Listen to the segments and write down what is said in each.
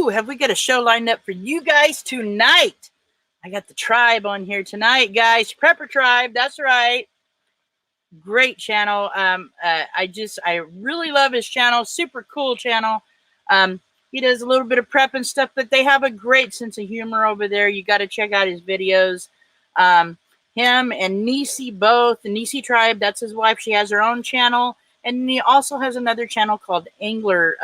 Ooh, have we got a show lined up for you guys tonight? I got the tribe on here tonight, guys. Prepper Tribe, that's right. Great channel. I really love his channel. Super cool channel. He does a little bit of prep and stuff, but they have a great sense of humor over there. You got to check out his videos. Him and Nisi both. The Nisi Tribe, that's his wife. She has her own channel. And he also has another channel called Angler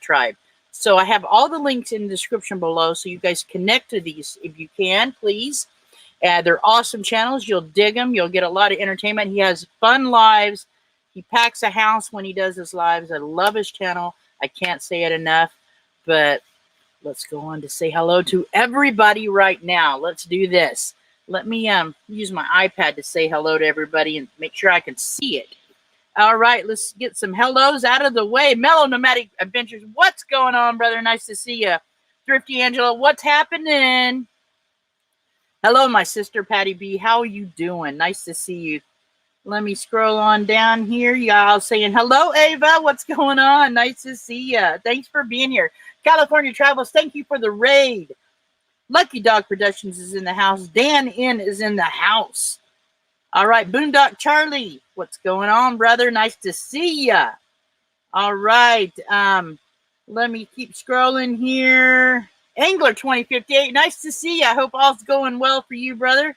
Tribe. So I have all the links in the description below, so you guys connect to these if you can, please. They're awesome channels. You'll dig them. You'll get a lot of entertainment. He has fun lives. He packs a house when he does his lives. I love his channel. I can't say it enough. But let's go on to say hello to everybody right now. Let's do this. Let me use my iPad to say hello to everybody and make sure I can see it. All right, let's get some hellos out of the way. Mellow Nomadic Adventures, what's going on, brother? Nice to see you. Thrifty Angela, what's happening? Hello, my sister, Patty B. How are you doing? Nice to see you. Let me scroll on down here. Y'all saying, hello, Ava. What's going on? Nice to see you. Thanks for being here. California Travels, thank you for the raid. Lucky Dog Productions is in the house. Dan N is in the house. All right, Boondock Charlie, what's going on, brother? Nice to see ya. All right, let me keep scrolling here. Angler 2058, nice to see you. I hope all's going well for you, brother.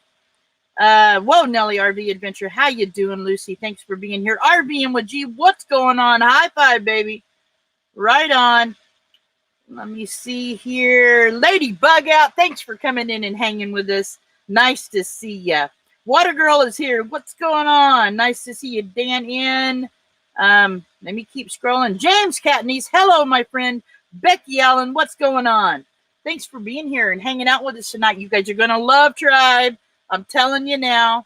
Whoa, Nelly RV Adventure, how you doing, Lucy? Thanks for being here. RVing with G, what's going on? High five, baby. Right on. Let me see here. Lady Bug Out, thanks for coming in and hanging with us. Nice to see ya. Water Girl is here. What's going on? Nice to see you, Dan N. Let me keep scrolling. James Catnese, hello, my friend. Becky Allen, what's going on? Thanks for being here and hanging out with us tonight. You guys are going to love Tribe. I'm telling you now.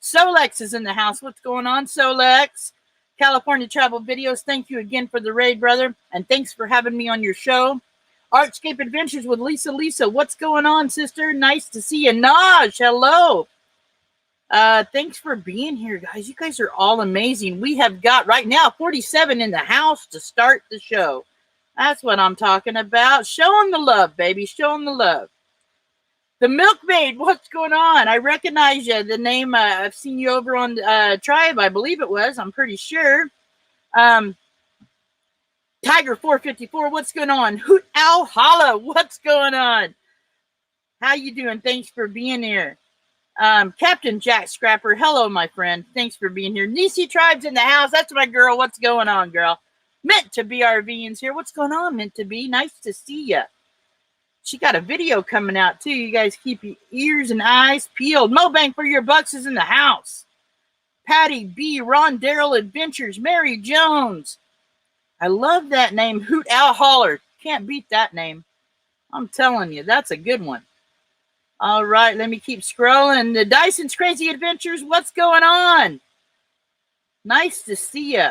Solex is in the house. What's going on, Solex? California Travel Videos, thank you again for the raid, brother. And thanks for having me on your show. Artscape Adventures with Lisa. Lisa, what's going on, sister? Nice to see you. Naj, hello. Thanks for being here, guys. You guys are all amazing. We have got right now 47 in the house to start the show. That's what I'm talking about. Show them the love, baby. Show them the love. The Milkmaid, what's going on? I recognize you. The name, I've seen you over on Tribe, I believe it was. I'm pretty sure. Tiger 454, what's going on? Hoot Owl Holla, what's going on? How you doing? Thanks for being here. Captain Jack Scrapper, hello, my friend. Thanks for being here. Nisi Tribe's in the house. That's my girl. What's going on, girl? Meant to be RVing's here. What's going on, Meant to be? Nice to see ya. She got a video coming out, too. You guys keep your ears and eyes peeled. Mo Bang for Your Bucks is in the house. Patty B. Ron Darrell Adventures. Mary Jones. I love that name. Hoot Owl Holler. Can't beat that name. I'm telling you, that's a good one. All right, let me keep scrolling. The Dyson's Crazy Adventures, what's going on? Nice to see you.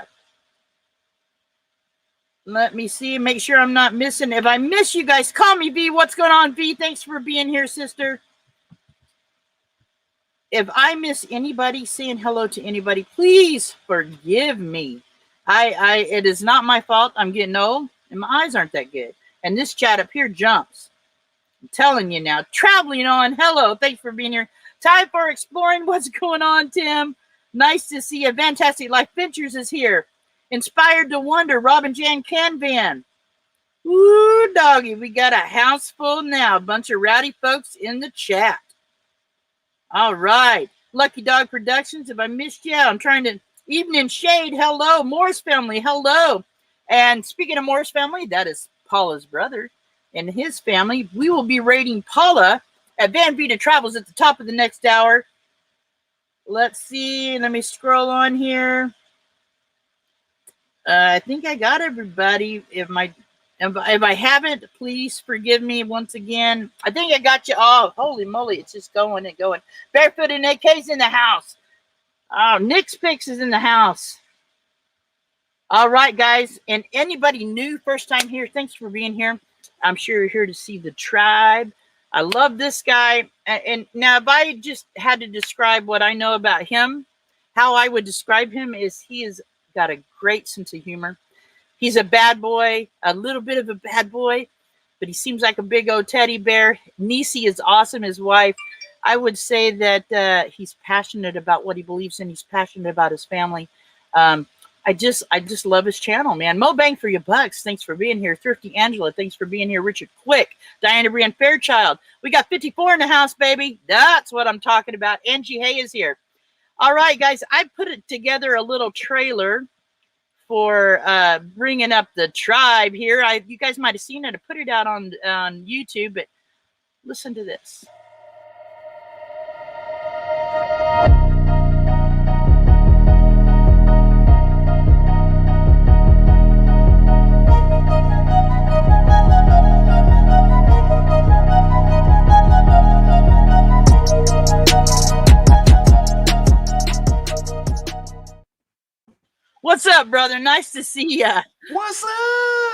Let me see, make sure I'm not missing. If I miss you guys, call me, V. What's going on, V? Thanks for being here, sister. If I miss anybody saying hello to anybody, please forgive me. It is not my fault. I'm getting old, and my eyes aren't that good. And this chat up here jumps. I'm telling you now. Traveling on. Hello. Thanks for being here. Time for exploring. What's going on, Tim? Nice to see you. Fantastic Life Ventures is here. Inspired to Wonder. Robin Jan Canvan. Woo, doggy. We got a house full now. A bunch of rowdy folks in the chat. All right. Lucky Dog Productions. If I missed you, I'm trying to. Evening Shade. Hello. Morris family. Hello. And speaking of Morris family, that is Paula's brother. And his family, we will be raiding Paula at Van Vita Travels at the top of the next hour. Let's see. Let me scroll on here. I think I got everybody. If I haven't, please forgive me once again. I think I got you all. Holy moly, it's just going and going. Barefoot and AK's in the house. Oh, Nick's Picks is in the house. All right, guys. And anybody new, first time here, thanks for being here. I'm sure you're here to see the tribe. I love this guy. And now if I just had to describe what I know about him, how I would describe him is he has got a great sense of humor. He's a bad boy, a little bit of a bad boy, but he seems like a big old teddy bear. Nisi is awesome, his wife. I would say that he's passionate about what he believes in. He's passionate about his family. I just love his channel, man. Mo Bang for your bucks. Thanks for being here. Thrifty Angela, thanks for being here. Richard Quick, Diana Brienne Fairchild. We got 54 in the house, baby. That's what I'm talking about. Angie Hay is here. All right, guys, I put it together a little trailer for bringing up the tribe here. You guys might have seen it. I put it out on YouTube, but listen to this. What's up, brother? Nice to see ya. What's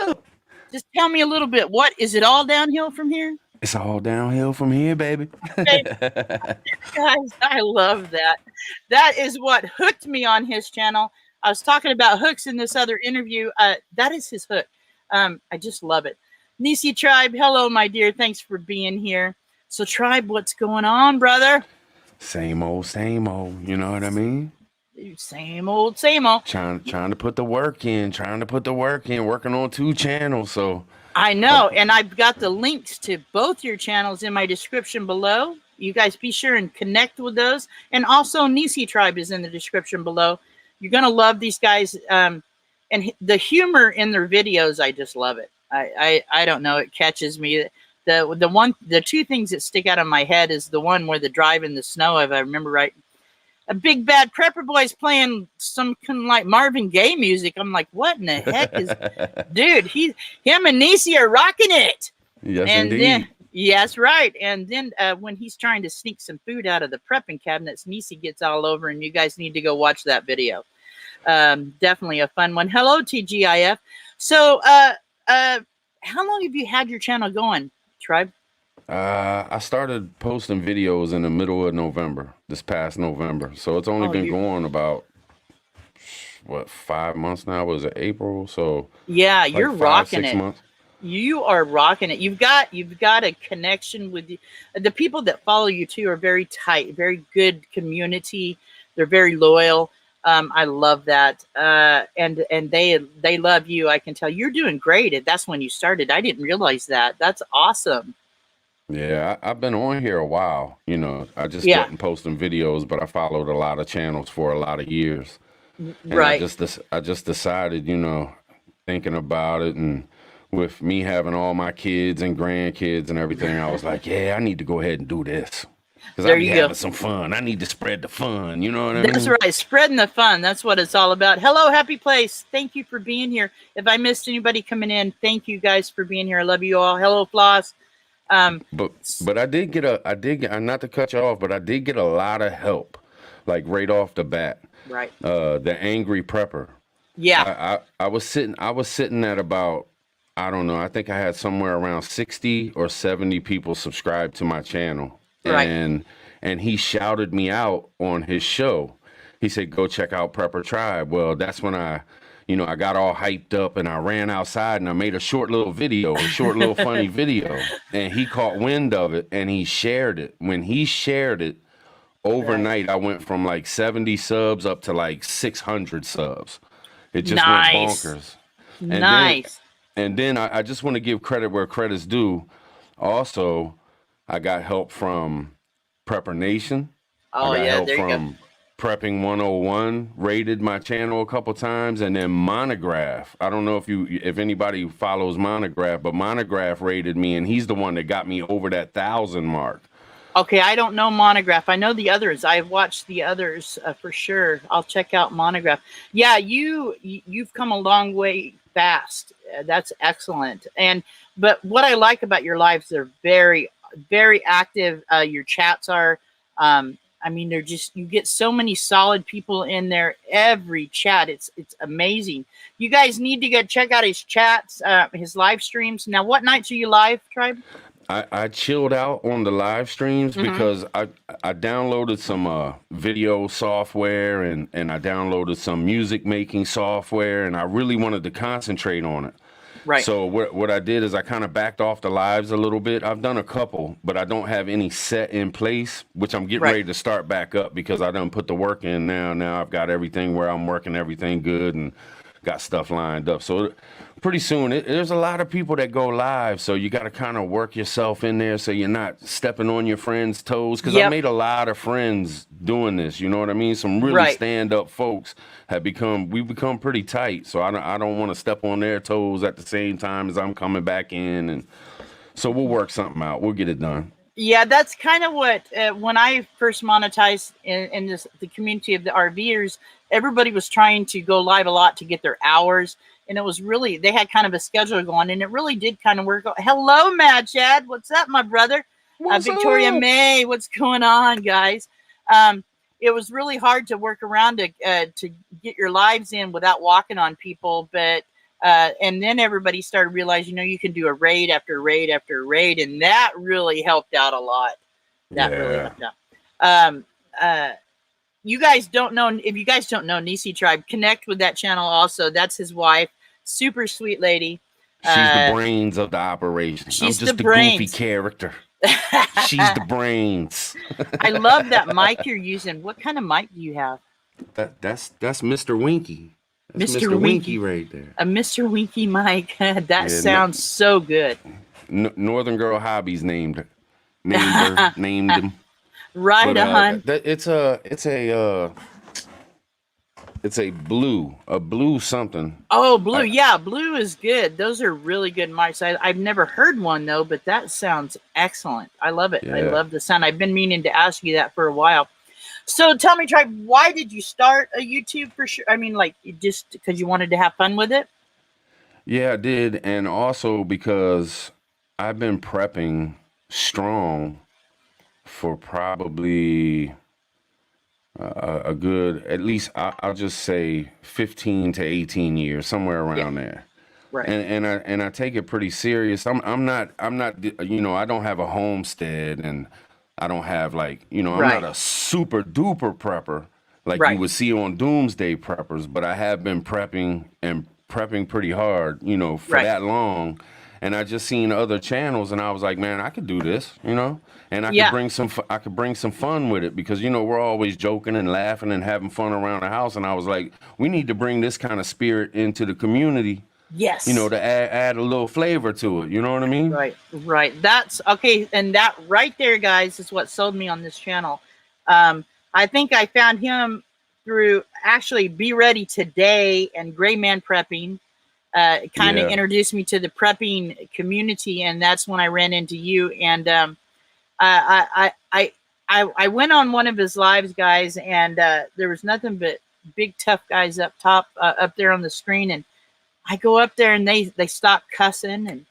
up? Just tell me a little bit. What is it all downhill from here? It's all downhill from here, baby. Guys, I love that. That is what hooked me on his channel. I was talking about hooks in this other interview. That is his hook. I just love it. Nisi Tribe, hello, my dear. Thanks for being here. So, Tribe, what's going on, brother? Same old, same old. You know what I mean? Same old, same old. Trying to put the work in. Working on 2 channels. So I know, and I've got the links to both your channels in my description below. You guys be sure and connect with those. And also, Nisi Tribe is in the description below. You're gonna love these guys, and the humor in their videos. I just love it. I don't know. It catches me. The 2 things that stick out of my head is the one where the drive in the snow, if I remember right. A big bad prepper boy's playing some kind of like Marvin Gaye music. I'm like, what in the heck is, dude? Him and Nisi are rocking it. Yes, and indeed. Then, yes, right. And then when he's trying to sneak some food out of the prepping cabinets, Nisi gets all over, and you guys need to go watch that video. Definitely a fun one. Hello, TGIF. So, how long have you had your channel going, Tribe? I started posting videos in the middle of November, this past November. So it's only been going about, 5 months now? Was it April? So yeah, you're like 5, rocking 6 it. months. You are rocking it. You've got a connection with the people that follow you too are very tight, very good community. They're very loyal. I love that. And they love you. I can tell you're doing great. That's when you started. I didn't realize that. That's awesome. Yeah, I've been on here a while. You know, I just wasn't posting videos, but I followed a lot of channels for a lot of years. And right. I just decided, you know, thinking about it, and with me having all my kids and grandkids and everything, I was like, yeah, I need to go ahead and do this. Because I'm having some fun. I need to spread the fun. You know what I mean? That's right. Spreading the fun. That's what it's all about. Hello, Happy Place. Thank you for being here. If I missed anybody coming in, thank you guys for being here. I love you all. Hello, Floss. But I did get not to cut you off, but I did get a lot of help, like right off the bat. Right. The angry prepper. Yeah. I was sitting at about, I don't know, I think I had somewhere around 60 or 70 people subscribed to my channel. Right. And he shouted me out on his show. He said, go check out Prepper Tribe. Well, that's when I got all hyped up, and I ran outside and I made a short little funny video. And he caught wind of it and he shared it. When he shared it, overnight, I went from like 70 subs up to like 600 subs. It just went bonkers. And then I just want to give credit where credit's due. Also, I got help from Prepper Nation. Oh, yeah, there you go. Prepping 101 rated my channel a couple times, and then Monograph. I don't know if anybody follows Monograph, but Monograph rated me, and he's the one that got me over that 1,000 mark. Okay, I don't know Monograph. I know the others. I've watched the others for sure. I'll check out Monograph. Yeah, you've come a long way fast. That's excellent. But what I like about your lives, they're very, very active. Your chats are. I mean, they're just, you get so many solid people in there. Every chat, it's amazing. You guys need to go check out his chats, his live streams. Now, what nights are you live, Tribe? I chilled out on the live streams because I downloaded some video software and I downloaded some music making software, and I really wanted to concentrate on it. Right. So what I did is I kind of backed off the lives a little bit. I've done a couple, but I don't have any set in place, which I'm getting Right. ready to start back up because I done put the work in now. Now I've got everything where I'm working everything good and got stuff lined up. So pretty soon, there's a lot of people that go live. So you got to kind of work yourself in there so you're not stepping on your friends' toes. Because I Yep. made a lot of friends doing this. You know what I mean? Some really Right. stand-up folks we've become pretty tight. So I don't want to step on their toes at the same time as I'm coming back in. And so we'll work something out. We'll get it done. Yeah, that's kind of what, when I first monetized in the community of the RVers, everybody was trying to go live a lot to get their hours. And it was really, they had kind of a schedule going, and it really did kind of work. Hello, Mad Chad. What's up, my brother? Victoria up? May, what's going on, guys? It was really hard to work around to get your lives in without walking on people. But and then everybody started realizing, you can do a raid after raid after raid, and that really helped out a lot. Really helped out. You guys don't know, if you guys don't know Nisi Tribe, connect with that channel also. That's his wife, super sweet lady. She's the brains of the operation. I'm just the goofy character. She's the brains. I love that mic you're using. What kind of mic do you have? That's Mr. Winky. That's Mr. Winky right there. A Mr. Winky mic. That sounds so good. Northern Girl Hobbies named her. Named him. Right on. It's a blue something. Oh, blue. Yeah, blue is good. Those are really good mics. I've never heard one though, but that sounds excellent. I love it. Yeah. I love the sound. I've been meaning to ask you that for a while. So tell me, Tribe, why did you start a YouTube for sure? I mean, like, just because you wanted to have fun with it? Yeah, I did. And also because I've been prepping strong for probably a good, at least I'll just say 15 to 18 years, somewhere around there. Right. And I take it pretty serious. I'm not, I don't have a homestead, and I don't have I'm not a super duper prepper like you would see on Doomsday Preppers, but I have been prepping pretty hard, for that long. And I just seen other channels, and I was like, man, I could do this, and I could bring some fun with it, because we're always joking and laughing and having fun around the house. And I was like, we need to bring this kind of spirit into the community. Yes. To add a little flavor to it. You know what I mean? Right. That's okay. And that right there, guys, is what sold me on this channel. I think I found him through actually Be Ready Today and Gray Man Prepping. Kind of introduced me to the prepping community, and that's when I ran into you. And I went on one of his lives, guys, and there was nothing but big tough guys up top, up there on the screen. And I go up there, and they stop cussing,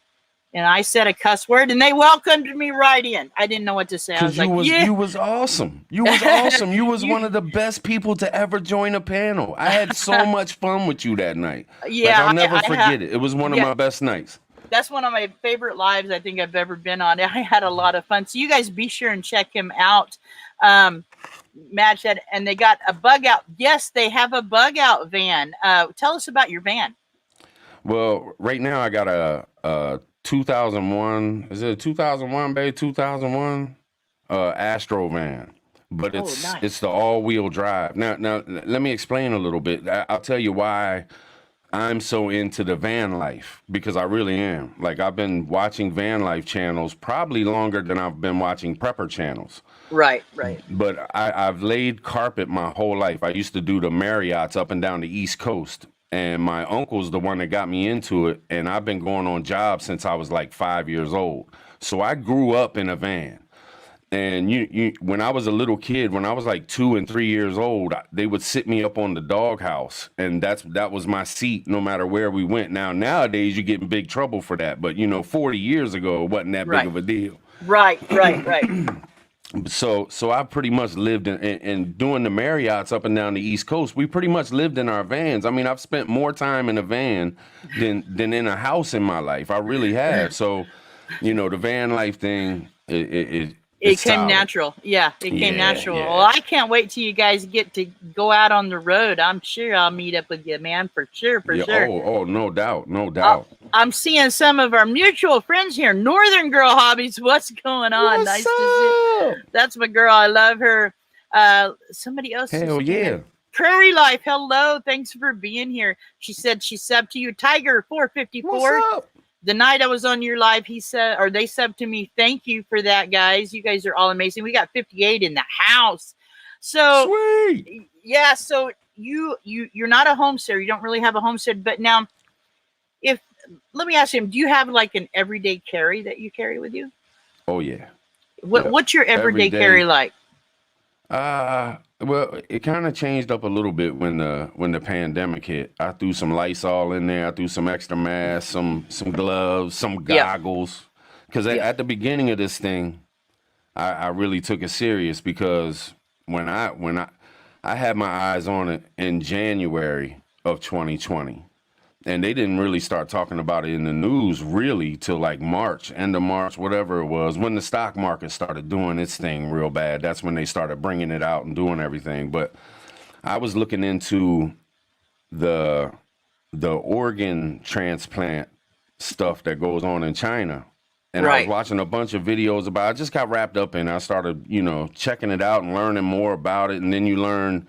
and I said a cuss word, and they welcomed me right in. I didn't know what to say. I was like, you was awesome. You was awesome. You was one of the best people to ever join a panel. I had so much fun with you that night. Yeah, I'll never forget it. It was one of my best nights. That's one of my favorite lives I think I've ever been on. I had a lot of fun. So you guys be sure and check him out. Matt said, and they got a bug out. Yes, they have a bug out van. Tell us about your van. Well, right now I got a 2001. Is it a 2001, babe? 2001 Astro van, but it's the all-wheel drive. Now, let me explain a little bit. I'll tell you why I'm so into the van life, because I really am. Like, I've been watching van life channels probably longer than I've been watching prepper channels. Right. But I've laid carpet my whole life. I used to do the Marriotts up and down the East Coast. And my uncle's the one that got me into it. And I've been going on jobs since I was like 5 years old. So I grew up in a van. And when I was a little kid, when I was like 2 and 3 years old, they would sit me up on the doghouse. And that was my seat no matter where we went. Nowadays, you get in big trouble for that. But, 40 years ago, it wasn't that big of a deal. Right. So I pretty much lived in doing the Marriotts up and down the East Coast. We pretty much lived in our vans. I mean, I've spent more time in a van than in a house in my life. I really have. So, the van life thing, it came solid. Natural. Yeah, it came natural. Yeah. Well, I can't wait till you guys get to go out on the road. I'm sure I'll meet up with you, man, for sure. Oh, no doubt. I'm seeing some of our mutual friends here. Northern Girl Hobbies, what's going on? What's Nice up? to see. That's my girl. I love her. Somebody else. Hell yeah. Prairie Life, hello. Thanks for being here. She said she subbed to you. Tiger 454. What's up? The night I was on your live, he said, or they subbed to me. Thank you for that, guys. You guys are all amazing. We got 58 in the house. So Sweet. Yeah, so you're not a homesteader. You don't really have a homestead, but now let me ask him, do you have like an everyday carry that you carry with you? Oh yeah. What's your everyday carry like? Well, it kind of changed up a little bit when the pandemic hit. I threw some Lysol in there. I threw some extra masks, some gloves, some goggles. Because at the beginning of this thing, I really took it serious because when I had my eyes on it in January of 2020, and they didn't really start talking about it in the news really till like March, end of March, whatever it was, when the stock market started doing its thing real bad. That's when they started bringing it out and doing everything. But I was looking into the organ transplant stuff that goes on in China. And I was watching a bunch of videos about it. I just got wrapped up in it. I started, checking it out and learning more about it. And then you learn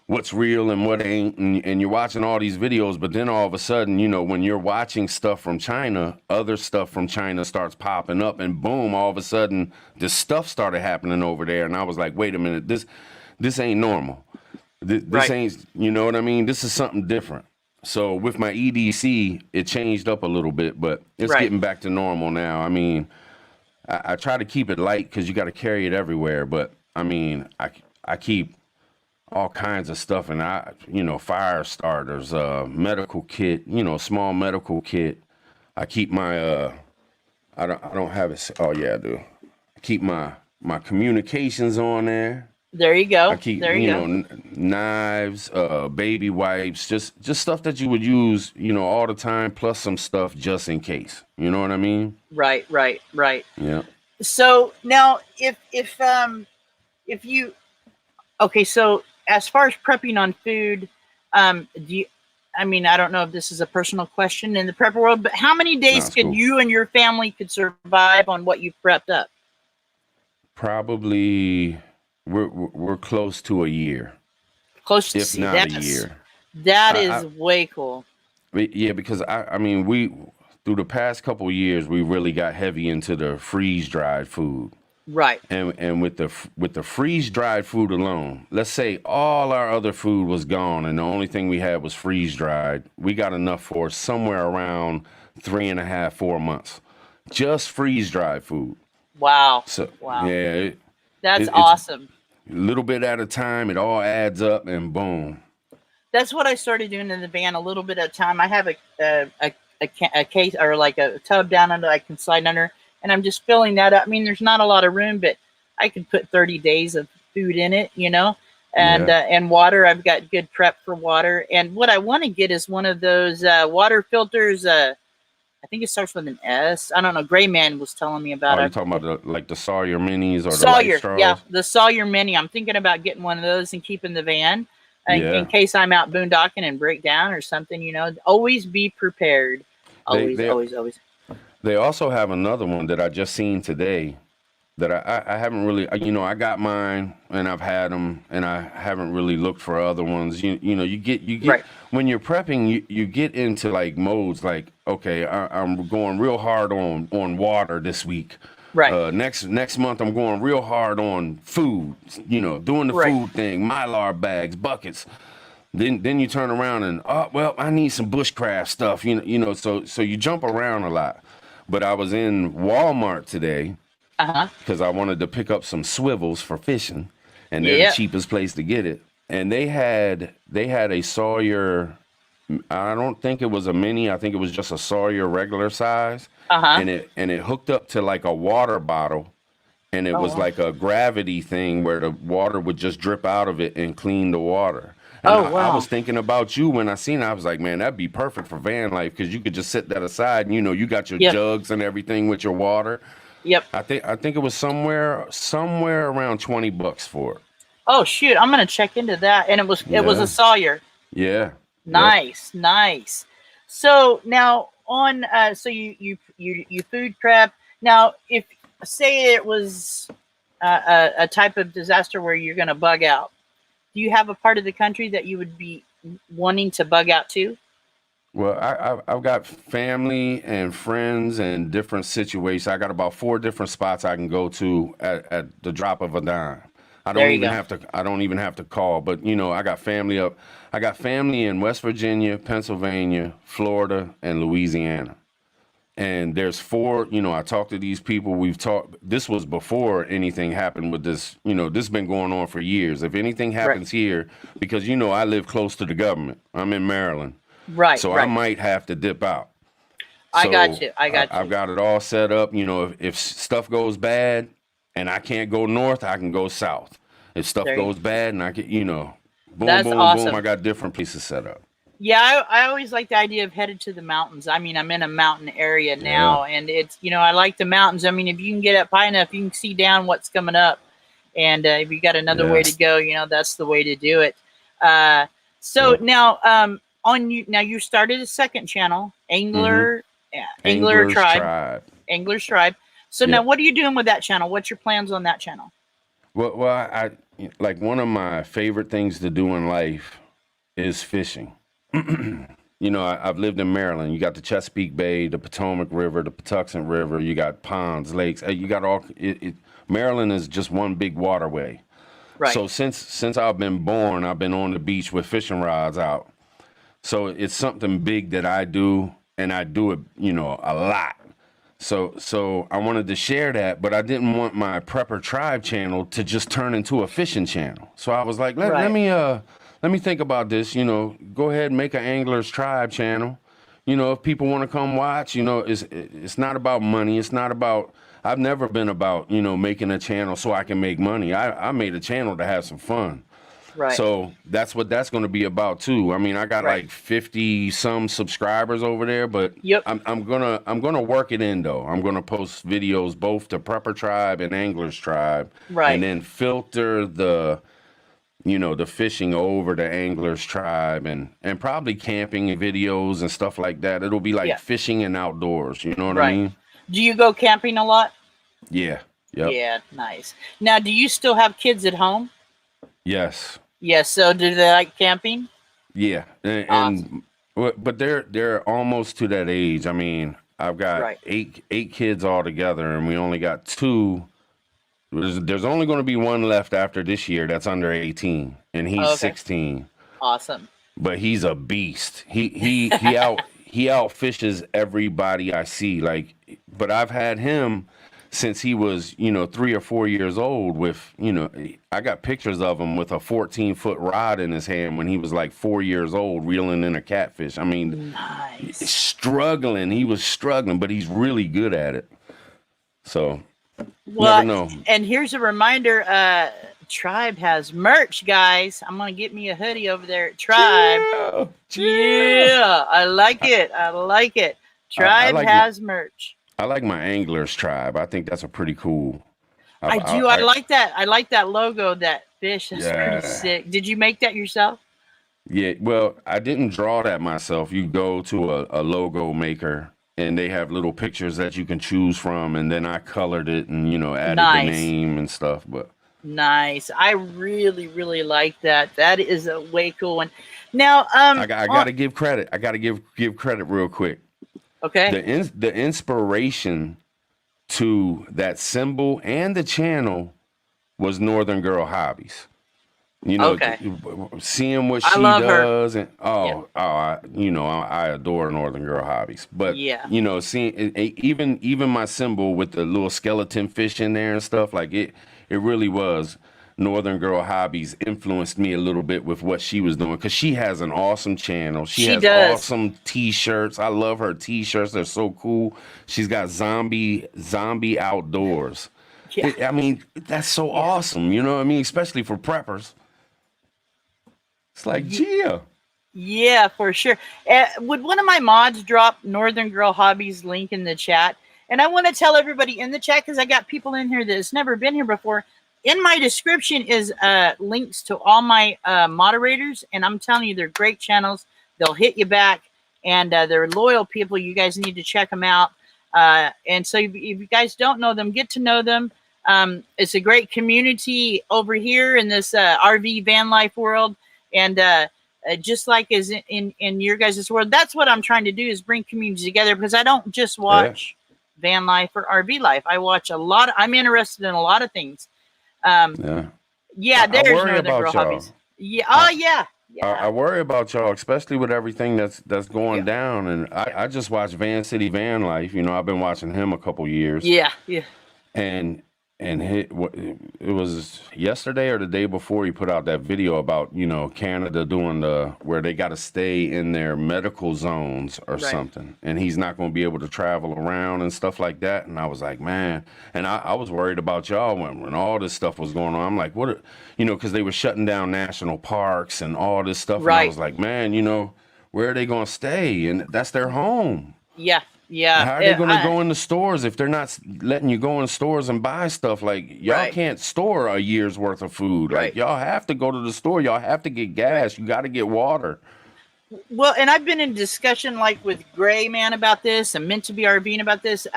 what's real and what ain't. And you're watching all these videos. But then all of a sudden, when you're watching stuff from China, other stuff from China starts popping up. And boom, all of a sudden, this stuff started happening over there. And I was like, wait a minute, this ain't normal. This ain't, you know what I mean? This is something different. So with my EDC, it changed up a little bit, but it's getting back to normal now. I mean, I try to keep it light because you got to carry it everywhere. But I mean, I keep all kinds of stuff, and fire starters, medical kit, small medical kit. I keep my I don't have it. Oh yeah, I do. I keep my communications on there. There you go. I keep, knives, baby wipes, just stuff that you would use, all the time, plus some stuff just in case. You know what I mean? Right. Yeah. So now, if you, so as far as prepping on food, I don't know if this is a personal question in the prepper world, but how many days you and your family could survive on what you've prepped up? Probably. We're close to a year. Close to if not a year. That is way cool. Yeah, because we through the past couple of years we really got heavy into the freeze dried food. Right. And with the freeze dried food alone, let's say all our other food was gone and the only thing we had was freeze dried, we got enough for somewhere around 3.5, 4 months. Just freeze dried food. Wow. So wow. Yeah. That's awesome. A little bit at a time, it all adds up, and boom. That's what I started doing in the van, a little bit at a time. I have a case or like a tub down under I can slide under, and I'm just filling that up. I mean, there's not a lot of room, but I can put 30 days of food in it, and water. I've got good prep for water. And what I want to get is one of those water filters. I think it starts with an S. I don't know. Gray Man was telling me about it. You're talking about the Sawyer Minis or Sawyer, the Life Straws? Yeah, the Sawyer Mini. I'm thinking about getting one of those and keeping the van in case I'm out boondocking and break down or something. Always be prepared. Always. They also have another one that I just seen today that I haven't really. I got mine and I've had them and I haven't really looked for other ones. You get right. When you're prepping, you get into like modes like, okay, I'm going real hard on water this week. Right. Next month I'm going real hard on food. Doing the food thing, Mylar bags, buckets. Then you turn around and I need some bushcraft stuff. So you jump around a lot. But I was in Walmart today. Because I wanted to pick up some swivels for fishing, and they're the cheapest place to get it. And they had a Sawyer. I don't think it was a mini. I think it was just a Sawyer regular size. And it hooked up to like a water bottle, and it was like a gravity thing where the water would just drip out of it and clean the water. And I was thinking about you when I seen it. I was like, man, that'd be perfect for van life because you could just set that aside. And, you got your jugs and everything with your water. Yep. I think it was somewhere around $20 for it. Oh shoot, I'm gonna check into that. And it was a Sawyer. Yeah. Nice. So now on so you food prep. Now, if say it was a type of disaster where you're going to bug out, do you have a part of the country that you would be wanting to bug out to? Well, I've got family and friends and different situations. I got about 4 different spots I can go to at the drop of a dime. I There don't you even go. have to. I don't even have to call. But you know, I got family up. I got family in West Virginia, Pennsylvania, Florida, and Louisiana. And there's 4. You know, I talked to these people. We've talked. This was before anything happened with this. You know, this has been going on for years. If anything Right. happens here, because you know, I live close to the government. I'm in Maryland. Right. So I Right. might have to dip out. I got So you. I got I've you. got it all set up. You know, if stuff goes bad and I can't go north, I can go south. If stuff There you goes bad and I can, you know, boom, That's boom, boom, awesome. I got different places set up. Yeah, I always like the idea of headed to the mountains. I mean, I'm in a mountain area Yeah. now, and it's, you know, I like the mountains. I mean, if you can get up high enough, you can see down what's coming up. And if you got another way Yeah. to go, you know, that's the way to do it. So Yep. now, on you now, you started a second channel, Angler Anglers Tribe, Tribe. Angler's Tribe. So now, Yep. what are you doing with that channel? What's your plans on that channel? Well, I like one of my favorite things to do in life is fishing. You know, I've lived in Maryland. You got the Chesapeake Bay, the Potomac River, the Patuxent River. You got ponds, lakes. You got all. Maryland is just one big waterway. Right. So since I've been born, I've been on the beach with fishing rods out. So it's something big that I do, and I do it, you know, a lot. So I wanted to share that, but I didn't want my Prepper Tribe channel to just turn into a fishing channel. So I was like, let Right. me think about this. You know, go ahead and make an Anglers Tribe channel. You know, if people want to come watch, you know, it's not about money. It's not about. I've never been about, you know, making a channel so I can make money. I made a channel to have some fun. Right. So that's what that's going to be about too. I mean, I got Right. like 50 some subscribers over there, but Yep. I'm gonna work it in though. I'm gonna post videos both to Prepper Tribe and Anglers Tribe, Right. and then filter the, you know, the fishing over to Anglers Tribe, and probably camping videos and stuff like that. It'll be like Yeah. fishing and outdoors. You know what I Right. mean? Do you go camping a lot? Yeah. Yep. Yeah, nice. Now, do you still have kids at home? Yes. Yes. So, do they like camping? Yeah, Awesome. but they're almost to that age. I mean, I've got Right. eight kids all together, and we only got 2. There's only going to be 1 left after this year that's under 18, and he's Okay. 16. Awesome. But he's a beast. He outfishes everybody I see. Like, but I've had him since he was, you know, 3 or 4 years old with, you know, I got pictures of him with a 14-foot rod in his hand when he was like 4 years old, reeling in a catfish. I mean, Nice. struggling. He was struggling, but he's really good at it. So, Well, never know. and here's a reminder. Tribe has merch, guys. I'm gonna get me a hoodie over there at Tribe. Yeah, I like it. I like it. Tribe like has merch. I like my Anglers Tribe. I think that's a pretty cool. I do. I like that. I like that logo. That fish is Yeah. pretty sick. Did you make that yourself? Yeah, well, I didn't draw that myself. You go to a logo maker, and they have little pictures that you can choose from, and then I colored it and, you know, added Nice. the name and stuff. But Nice. I really, really like that. That is a way cool one. Now, I got to give credit. I got to give credit real quick. okay. The inspiration to that symbol and the channel was Northern Girl Hobbies. You know, Okay. seeing what I she love her. does, and I adore Northern Girl Hobbies. But Yeah. you know, seeing even my symbol with the little skeleton fish in there and stuff, like it really was. Northern Girl Hobbies influenced me a little bit with what she was doing, because she has an awesome channel. She has does. awesome t-shirts. I love her t-shirts. They're so cool. She's got zombie outdoors. Yeah. I mean, that's so awesome. You know what I mean? Especially for preppers. It's like, Gia. Yeah, for sure. Would one of my mods drop Northern Girl Hobbies link in the chat? And I want to tell everybody in the chat, because I got people in here that's never been here before. In my description is links to all my moderators, and I'm telling you, they're great channels. They'll hit you back, and they're loyal people. You guys need to check them out. And so if you guys don't know them, get to know them. It's a great community over here in this RV van life world. And just like as in your guys' world, that's what I'm trying to do, is bring communities together, because I don't just watch van life or RV life. I watch a lot. I'm interested in a lot of things. There's Northern Girl Hobbies. Yeah. Oh, yeah. I worry about y'all, especially with everything that's going down. And I just watched Van City Van Life. You know, I've been watching him a couple years. Yeah. And it was yesterday or the day before he put out that video about, you know, Canada doing where they got to stay in their medical zones or something, and he's not going to be able to travel around and stuff like that. And I was like, man, and I was worried about y'all when all this stuff was going on. I'm like, what, you know, because they were shutting down national parks and all this stuff. And I was like, man, you know, where are they going to stay? And that's their home. Yeah. How are they going to go in the stores if they're not letting you go in stores and buy stuff? Like, y'all can't store a year's worth of food. Like, y'all have to go to the store. Y'all have to get gas. You got to get water. Well, and I've been in discussion like with Gray Man about this and Meant to Be RVing about this.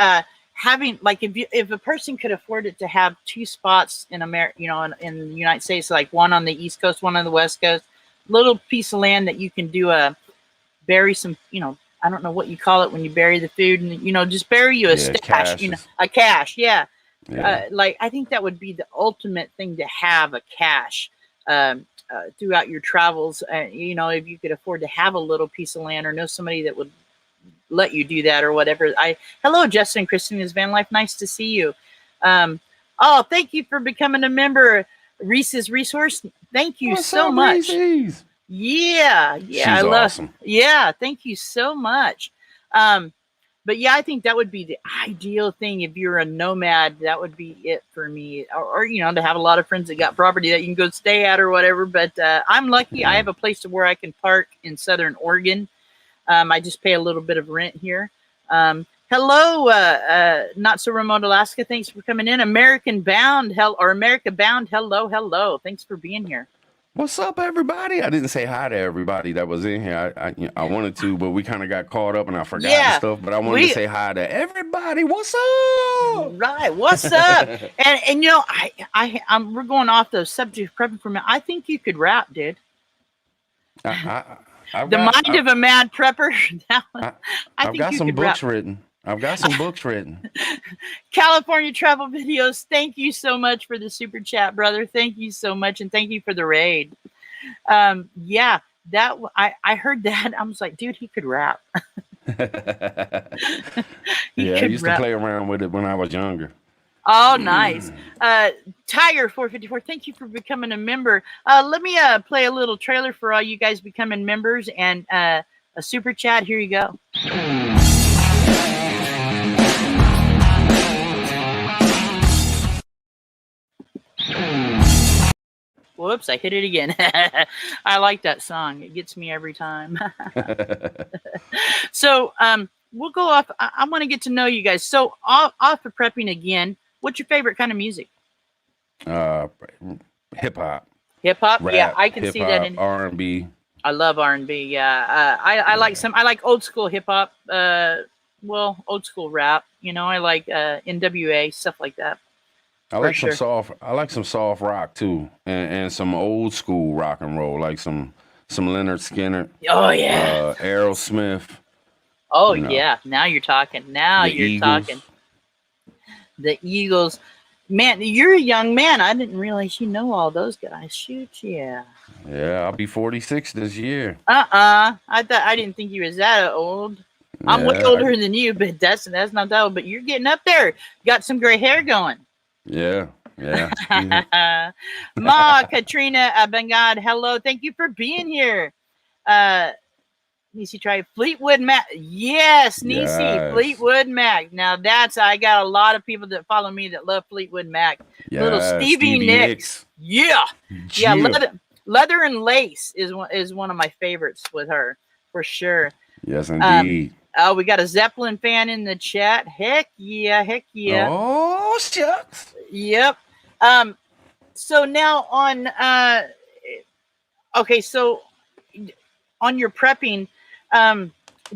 Having like if a person could afford it to have 2 spots in America, you know, in the United States, like one on the East Coast, one on the West Coast, little piece of land that you can do bury some, you know, I don't know what you call it when you bury the food, and, you know, just bury you a stash, caches. You know, a cache. Yeah. Like, I think that would be the ultimate thing, to have a cache throughout your travels. You know, if you could afford to have a little piece of land or know somebody that would let you do that or whatever. Hello, Justin and Christina's Van Life. Nice to see you. Thank you for becoming a member, Reese's Resource. Thank you so much. Reese's? Yeah, she's awesome. Yeah, thank you so much. But yeah, I think that would be the ideal thing. If you're a nomad, that would be it for me. Or you know, to have a lot of friends that got property that you can go stay at or whatever. But I'm lucky. I have a place where I can park in Southern Oregon. I just pay a little bit of rent here. Hello, Not So Remote Alaska. Thanks for coming in. America Bound. Hello. Thanks for being here. What's up, everybody? I didn't say hi to everybody that was in here. I wanted to, but we kind of got caught up and I forgot and stuff. But I wanted to say hi to everybody. What's up? Right. What's up? and you know, we're going off the subject of prepping for me. I think you could rap, dude. Mind of a mad prepper. I've got some books written. I've got some books written. California travel videos. Thank you so much for the super chat, brother. Thank you so much, and thank you for the raid. Yeah, I heard that. I was like, dude, he could rap. I used to play around with it when I was younger. Oh, nice. Tiger 454. Thank you for becoming a member. Let me play a little trailer for all you guys becoming members, and a super chat. Here you go. Whoops, I hit it again. I like that song. It gets me every time. So we'll go off. I want to get to know you guys. So off of prepping again, what's your favorite kind of music? Hip-hop. Hip-hop? Rap, yeah, I can see that in R&B. I love R&B, yeah. I like old school hip-hop, old school rap. You know, I like NWA, stuff like that. I like some soft rock too, and some old school rock and roll, like some Leonard Skinner. Oh yeah. Aerosmith. Oh yeah. Now you're talking. Talking. The Eagles. Man, you're a young man. I didn't realize you know all those guys. Shoot, yeah. Yeah, I'll be 46 this year. I didn't think you was that old. Yeah, I'm way older than you, but that's not that old. But you're getting up there. Got some gray hair going. Yeah. Ma Katrina Bengad, hello. Thank you for being here. Nisi try Fleetwood Mac. Yes, Nisi, yes. Fleetwood Mac. Now I got a lot of people that follow me that love Fleetwood Mac. Yes, little Stevie Nicks. Yeah. Leather and Lace is one of my favorites with her for sure. Yes, indeed. We got a Zeppelin fan in the chat. Heck yeah. Oh, shucks. Yep. So now on so on your prepping,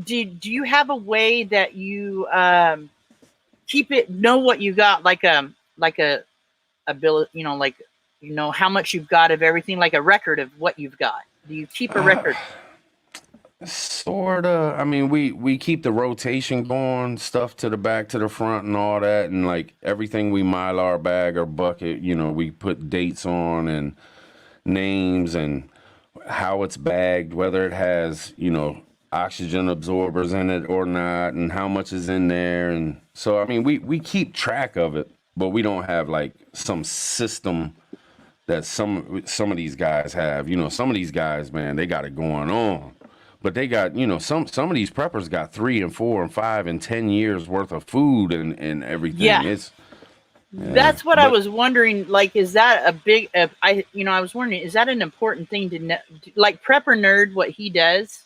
do you have a way that you know what you got, like a bill, like how much you've got of everything, like a record of what you've got? Do you keep a record? Sorta. I mean, we keep the rotation going, stuff to the back, to the front, and all that, and like everything we Mylar bag or bucket. We put dates on and names and how it's bagged, whether it has oxygen absorbers in it or not, and how much is in there. And so, I mean, we keep track of it, but we don't have like some system that some of these guys have. Some of these guys, man, they got it going on. But they got, some of these preppers got 3 and 4 and 5 and 10 years worth of food and everything. Yeah. That's what I was wondering. Like, is that a big? I was wondering, is that an important thing to know? Like Prepper Nerd, what he does.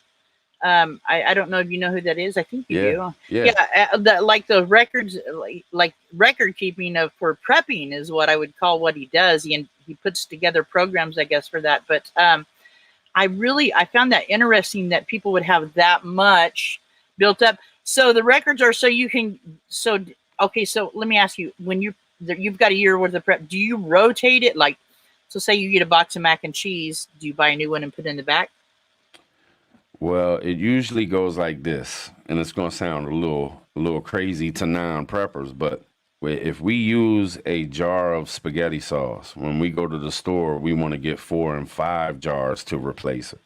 I don't know if you know who that is. I think you do. Yeah. Like the records, like record keeping for prepping is what I would call what he does. He puts together programs, I guess, for that. But I found that interesting that people would have that much built up. So the records are so you can. So okay. So let me ask you: when you've got a year worth of prep, do you rotate it? Like, so say you get a box of mac and cheese, do you buy a new one and put it in the back? Well, it usually goes like this, and it's going to sound a little crazy to non-preppers, but if we use a jar of spaghetti sauce, when we go to the store, we want to get 4 and 5 jars to replace it.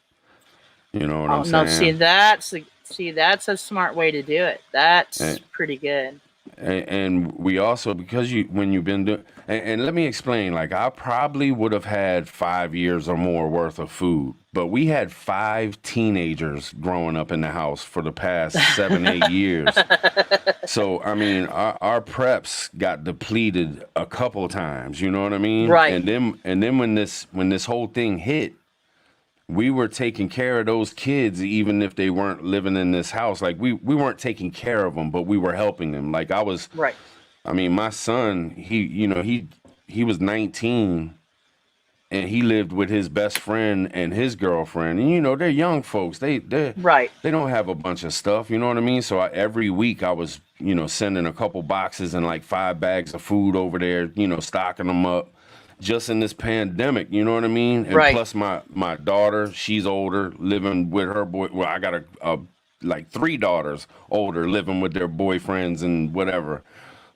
You know what I'm saying? No, see, that's a smart way to do it. That's pretty good. And we also, because when you've been doing, and let me explain, like I probably would have had 5 years or more worth of food, but we had 5 teenagers growing up in the house for the past 7, 8 years. So, I mean, our preps got depleted a couple of times, you know what I mean? Right. And then when this whole thing hit, we were taking care of those kids even if they weren't living in this house. Like we weren't taking care of them, but we were helping them. Like I was, right. I mean, my son, he was 19 and he lived with his best friend and his girlfriend. And they're young folks. They right. They don't have a bunch of stuff, you know what I mean? So every week I was, sending a couple boxes and like 5 bags of food over there, stocking them up. Just in this pandemic, you know what I mean? And right. Plus my daughter, she's older, living with her boy. Well, I got like 3 daughters older, living with their boyfriends and whatever.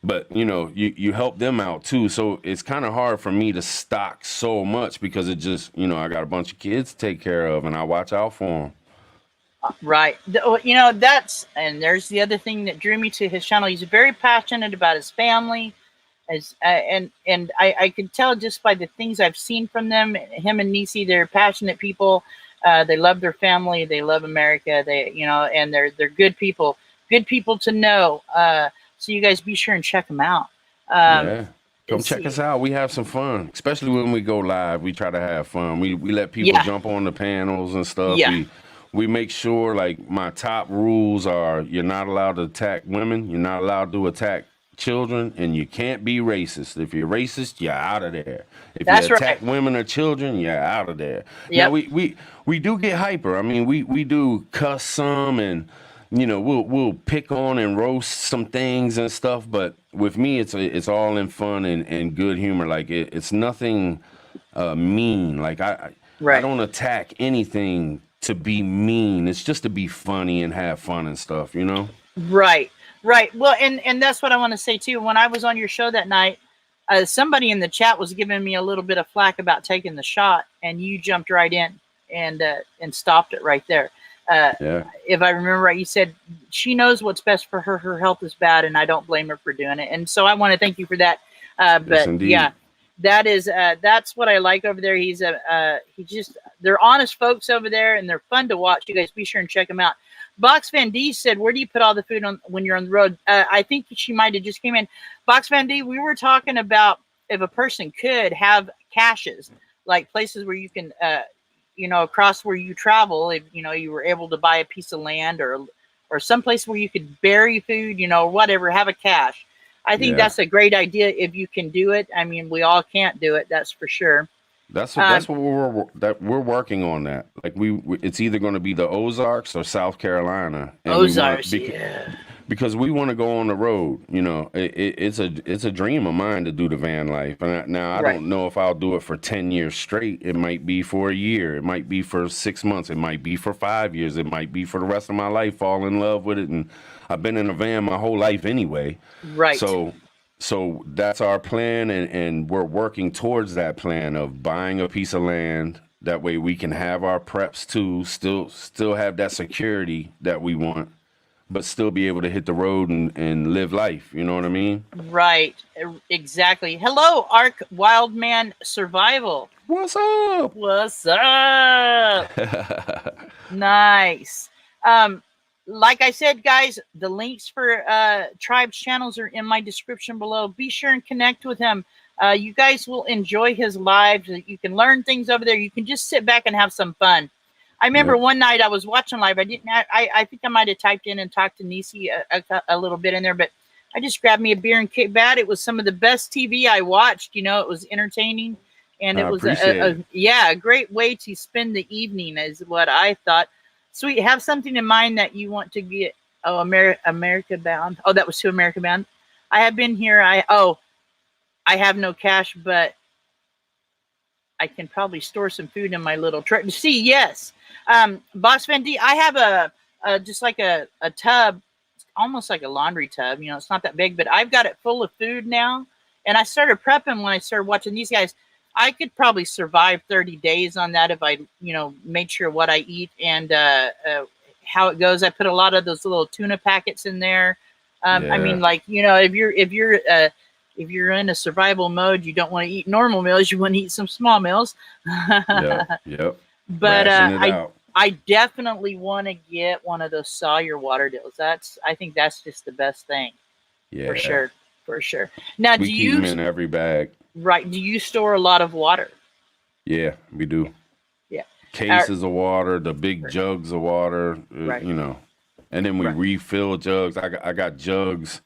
But you help them out too. So it's kind of hard for me to stock so much because it just, I got a bunch of kids to take care of and I watch out for them. Right. And there's the other thing that drew me to his channel. He's very passionate about his family. And I could tell just by the things I've seen from them. Him and Nisi, they're passionate people. They love their family. They love America. And they're good people. Good people to know. So you guys be sure and check them out. Yeah, come check us out. We have some fun, especially when we go live. We try to have fun. We let people jump on the panels and stuff. Yeah. We make sure, like, my top rules are: you're not allowed to attack women. You're not allowed to attack children, and you can't be racist. If you're racist, you're out of there. If you attack women or children, you're out of there. Yep. Now we do get hyper. I mean, we do cuss some, and we'll pick on and roast some things and stuff. But with me, it's all in fun and good humor. Like it's nothing mean. Like I don't attack anything to be mean. It's just to be funny and have fun and stuff. Right. Right. Well, and that's what I want to say too. When I was on your show that night, somebody in the chat was giving me a little bit of flack about taking the shot, and you jumped right in and stopped it right there. If I remember right, you said she knows what's best for her. Her health is bad, and I don't blame her for doing it. And so I want to thank you for that. But yeah, that's what I like over there. They're honest folks over there, and they're fun to watch. You guys be sure and check them out. Box Van D said, where do you put all the food on when you're on the road? I think she might have just came in. Box Van D, we were talking about if a person could have caches, like places where you can, across where you travel, if, you were able to buy a piece of land or someplace where you could bury food, whatever, have a cache. I think that's a great idea if you can do it. I mean, we all can't do it, that's for sure. That's what we're working on that. Like it's either going to be the Ozarks or South Carolina, and Ozarks, yeah. because we want to go on the road. You know, it's a dream of mine to do the van life. And now I Right. don't know if I'll do it for 10 years straight. It might be for a year. It might be for 6 months. It might be for 5 years. It might be for the rest of my life. Fall in love with it, and I've been in a van my whole life anyway. Right. So that's our plan, and we're working towards that plan of buying a piece of land. That way we can have our preps too, still have that security that we want, but still be able to hit the road and live life. You know what I mean? Right. Exactly. Hello, Ark Wildman Survival. What's up? What's up? Nice. Like I said, guys, the links for Tribe's channels are in my description below. Be sure and connect with him. You guys will enjoy his lives. You can learn things over there. You can just sit back and have some fun. I remember one night I was watching live. I think I might have typed in and talked to Nisi a little bit in there, but I just grabbed me a beer and kicked back. It was some of the best TV I watched. You know, it was entertaining, and it was a great way to spend the evening, is what I thought. Sweet, have something in mind that you want to get. Oh, America Bound. Oh, that was to America Bound. I have been here. I have no cash, but I can probably store some food in my little truck. See, yes. Boss Van D, I have just like a tub, almost like a laundry tub. You know, it's not that big, but I've got it full of food now. And I started prepping when I started watching these guys. I could probably survive 30 days on that if I, made sure what I eat and how it goes. I put a lot of those little tuna packets in there. I mean, like, if you're in a survival mode, you don't want to eat normal meals. You want to eat some small meals. Yep. But I definitely want to get one of those Sawyer water deals. I think that's just the best thing. Yeah, for sure. Now, we keep them in every bag. Right. Do you store a lot of water? Yeah, we do. Yeah. Cases of water, the big jugs of water, and then we refill jugs. I got jugs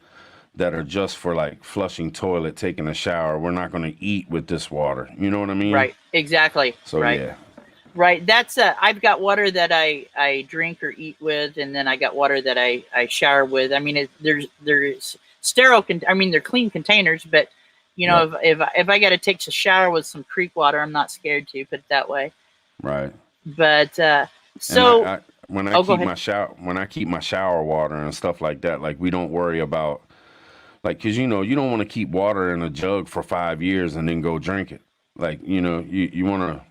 that are just for like flushing toilet, taking a shower. We're not going to eat with this water. You know what I mean? Right. Exactly. So, yeah. Right. That's I've got water that I drink or eat with, and then I got water that I shower with. I mean, there's sterile. They're clean containers, but if I got to take a shower with some creek water, I'm not scared to, put it that way. Right. But when I keep my shower water and stuff like that, like we don't worry about, like, because you don't want to keep water in a jug for 5 years and then go drink it. Like, you want to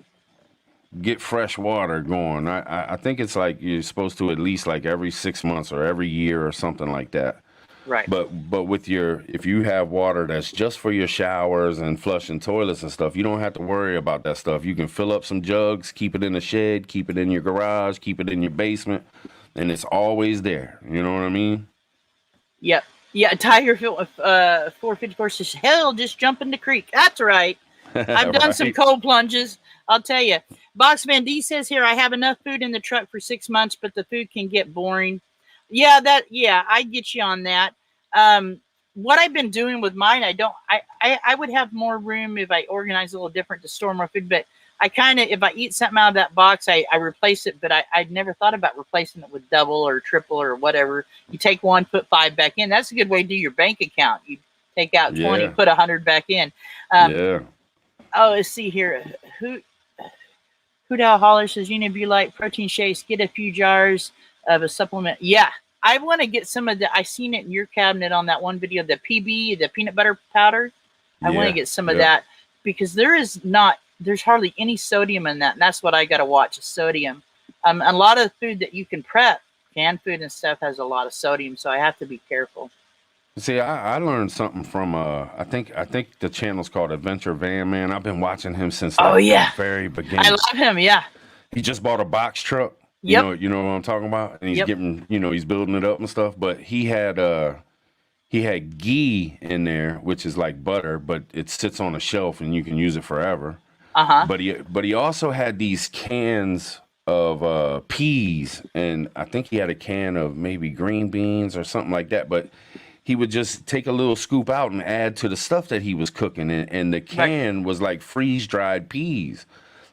get fresh water going. I think it's like you're supposed to at least like every 6 months or every year or something like that. Right. But if you have water that's just for your showers and flushing toilets and stuff, you don't have to worry about that stuff. You can fill up some jugs, keep it in the shed, keep it in your garage, keep it in your basement, and it's always there. You know what I mean? Yep. Yeah, Tiger 454 says, hell, just jump in the creek. That's right. I've done some cold plunges. I'll tell you. Box Van D says here, I have enough food in the truck for 6 months, but the food can get boring. Yeah, I get you on that. What I've been doing with mine, I would have more room if I organize a little different to store more food, but I kind of, if I eat something out of that box, I replace it, but I'd never thought about replacing it with double or triple or whatever. You take one, put 5 back in. That's a good way to do your bank account. You take out 20, put 100 back in. Oh, let's see here. Who Dow Holler says, if you like protein shakes, get a few jars of a supplement. Yeah, I want to get some of the, I seen it in your cabinet on that one video, the PB, the peanut butter powder. I want to get some of that because there's hardly any sodium in that. And that's what I got to watch, is sodium. A lot of food that you can prep, canned food and stuff, has a lot of sodium. So I have to be careful. See, I learned something from, I think the channel's called Adventure Van Man. I've been watching him since the very beginning. I love him. Yeah. He just bought a box truck. Yep. You know what I'm talking about? And he's getting, he's building it up and stuff. But he had ghee in there, which is like butter, but it sits on a shelf and you can use it forever. But he also had these cans of peas, and I think he had a can of maybe green beans or something like that. But he would just take a little scoop out and add to the stuff that he was cooking. And the can was like freeze-dried peas.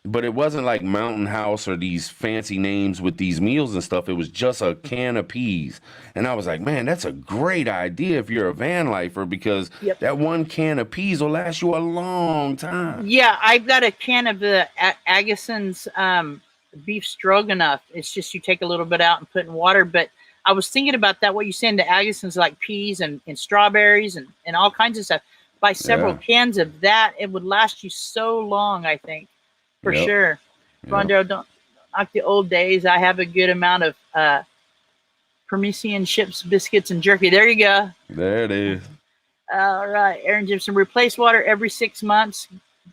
But it wasn't like Mountain House or these fancy names with these meals and stuff. It was just a can of peas. And I was like, man, that's a great idea if you're a van lifer, because that one can of peas will last you a long time. Yeah, I've got a can of the Agason's beef stroganoff. It's just you take a little bit out and put in water. But I was thinking about that, what you saying, the Agason's like peas and strawberries and all kinds of stuff. Buy several cans of that. It would last you so long, I think. For sure. Rondo, don't like the old days. I have a good amount of Parmesan chips, biscuits, and jerky. There you go. There it is. All right. Aaron Gibson, replace water every 6 months.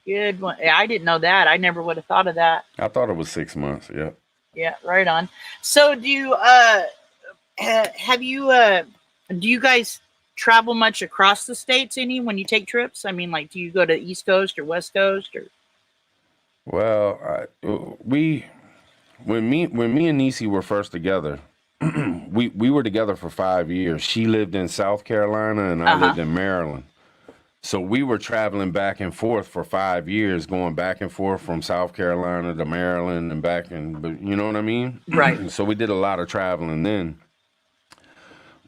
Good one. I didn't know that. I never would have thought of that. I thought it was 6 months. Yeah. Yeah, right on. So do you do you guys travel much across the states when you take trips? I mean, like, do you go to East Coast or West Coast or? Well, when me and Niecy were first together, we were together for 5 years. She lived in South Carolina and I lived in Maryland. So we were traveling back and forth for 5 years, going back and forth from South Carolina to Maryland and back, and you know what I mean? Right. So we did a lot of traveling then.